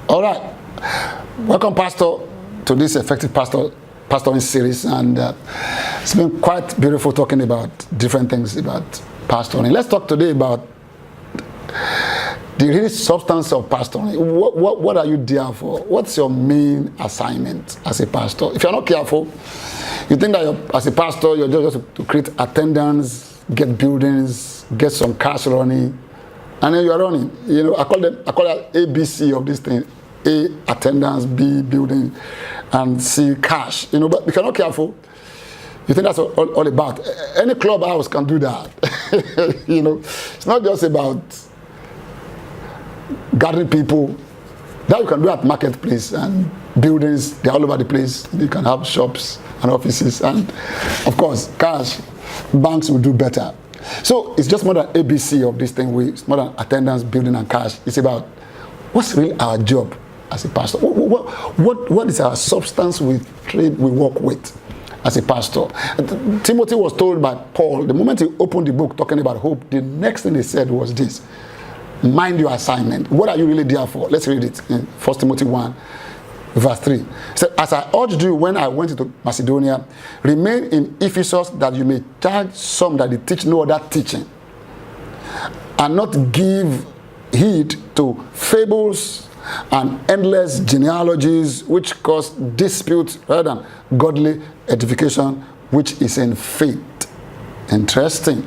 All right. Welcome, Pastor, to this effective pastoring series. And it's been quite beautiful talking about different things about pastoring. Let's talk today about the real substance of pastoring. What are you there for? What's your main assignment as a pastor? If you're not careful, you think that as a pastor, you're just to create attendance, get buildings, get some cash running, and then you're running. You know, I call that ABC of this thing. A, attendance, B, building, and C, cash. You know, but if you're not careful, you think that's all about. Any clubhouse can do that. You know, it's not just about gathering people. That you can do at marketplace and buildings. They're all over the place. You can have shops and offices, and of course, cash. Banks will do better. So it's just more than ABC of this thing. It's more than attendance, building, and cash. It's about what's really our job as a pastor. What is our substance we work with as a pastor? Timothy was told by Paul, the moment he opened the book talking about hope, the next thing he said was this: mind your assignment. What are you really there for? Let's read it in 1 Timothy 1, verse 3. It said, as I urged you when I went into Macedonia, remain in Ephesus, that you may charge some that they teach no other teaching, and not give heed to fables and endless genealogies which cause disputes rather than godly edification which is in faith. Interesting.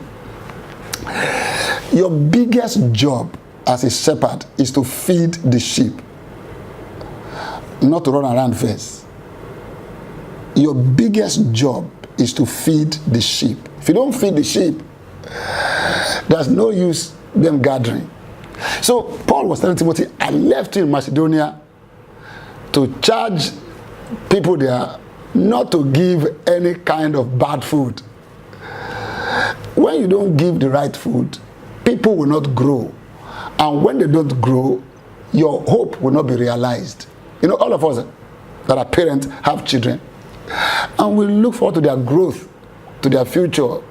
Your biggest job as a shepherd is to feed the sheep, not to run around first. Your biggest job is to feed the sheep. If you don't feed the sheep, there's no use them gathering. So Paul was telling Timothy, I left you in Macedonia to charge people there not to give any kind of bad food. When you don't give the right food, people will not grow. And when they don't grow, your hope will not be realized. You know, all of us that are parents have children, and we look forward to their growth, to their future,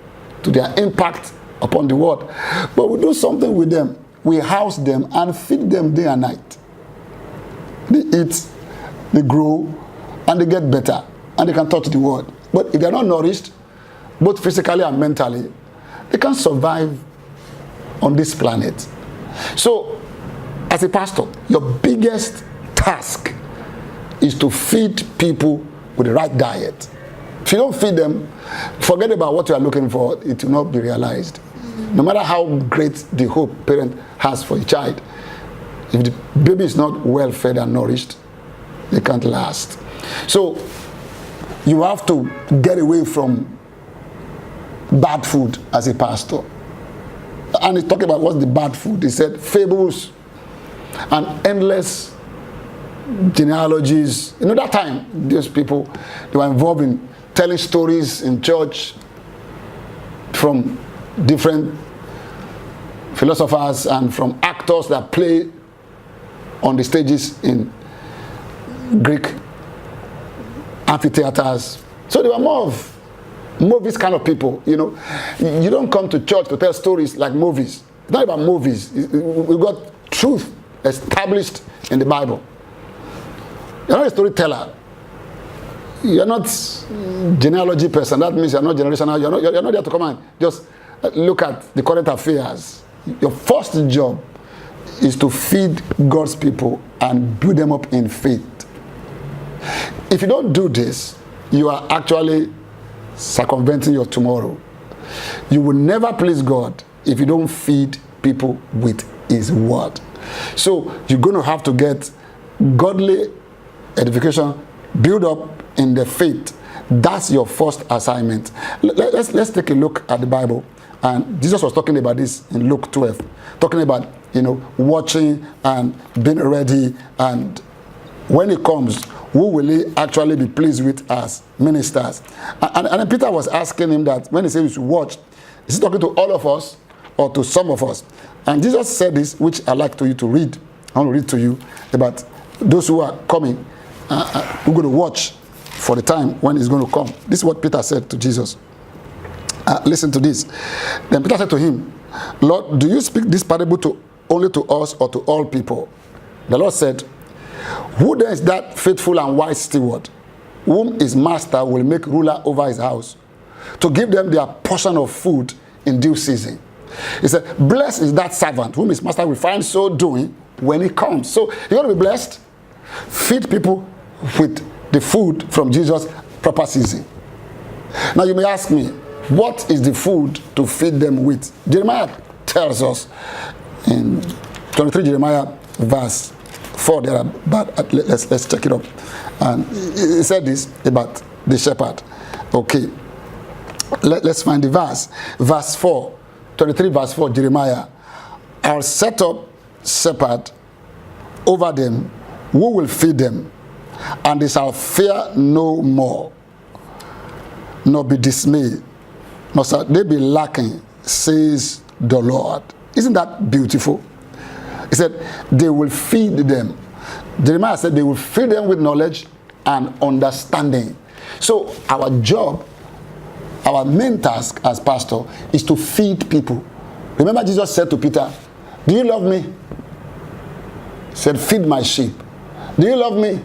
to their impact upon the world. But we do something with them. We house them and feed them day and night. They eat, they grow, and they get better, and they can touch the world. But if they're not nourished, both physically and mentally, they can't survive on this planet. So, as a pastor, your biggest task is to feed people with the right diet. If you don't feed them, forget about what you are looking for. It will not be realized. No matter how great the hope parent has for a child, if the baby is not well fed and nourished, they can't last. So you have to get away from bad food as a pastor. And he's talking about what's the bad food. He said fables and endless genealogies. You know, that time, those people, they were involved in telling stories in church from different philosophers and from actors that play on the stages in Greek amphitheaters. So they were more of movies kind of people, you know. You don't come to church to tell stories like movies. It's not about movies. We've got truth established in the Bible. You're not a storyteller. You're not a genealogy person. That means you're not generational. You're not there to come and just look at the current affairs. Your first job is to feed God's people and build them up in faith. If you don't do this, you are actually circumventing your tomorrow. You will never please God if you don't feed people with His word. So you're going to have to get godly edification, build up in the faith. That's your first assignment. Let's take a look at the Bible. And Jesus was talking about this in Luke 12, talking about, you know, watching and being ready, and when He comes, who will He actually be pleased with as ministers? And then Peter was asking him that when he said we should watch, is he talking to all of us or to some of us? And Jesus said this, which I like you to read. I want to read to you about those who are coming, who are going to watch for the time when He's going to come. This is what Peter said to Jesus. Listen to this. Then Peter said to Him, Lord, do you speak this parable only to us or to all people? The Lord said, Who then is that faithful and wise steward, whom his master will make ruler over his house, to give them their portion of food in due season? He said, blessed is that servant whom his master will find so doing when he comes. So you're going to be blessed. Feed people with the food from Jesus' proper season. Now you may ask me, what is the food to feed them with? Jeremiah tells us in 23 Jeremiah verse 4 there, but let's check it up. And he said this about the shepherd. Okay, let's find the verse. Verse 4, 23 verse 4, Jeremiah. I'll set up shepherd over them who will feed them, and they shall fear no more, nor be dismayed, nor shall they be lacking, says the Lord. Isn't that beautiful? He said, they will feed them. Jeremiah said they will feed them with knowledge and understanding. So our job, our main task as pastor is to feed people. Remember Jesus said to Peter, do you love me? He said, feed my sheep. Do you love me?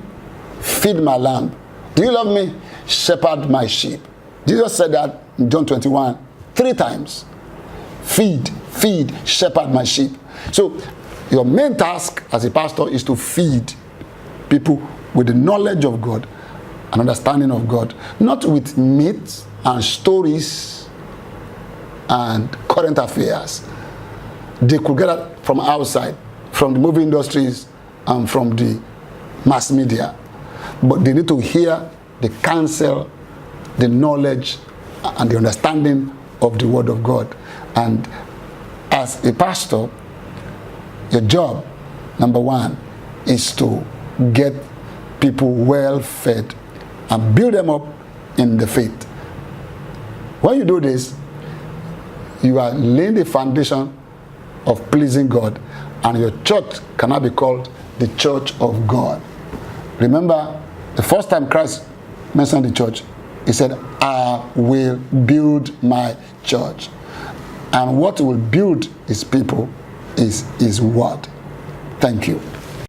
Feed my lamb. Do you love me? Shepherd my sheep. Jesus said that in John 21 3 times. Feed, feed, shepherd my sheep. So your main task as a pastor is to feed people with the knowledge of God and understanding of God, not with myths and stories and current affairs. They could get that from outside, from the movie industries and from the mass media. But they need to hear the counsel, the knowledge, and the understanding of the Word of God. And as a pastor, your job, number one, is to get people well fed and build them up in the faith. When you do this, you are laying the foundation of pleasing God, and your church cannot be called the church of God. Remember, the first time Christ mentioned the church, he said, I will build my church. And what will build his people is his word. Thank you.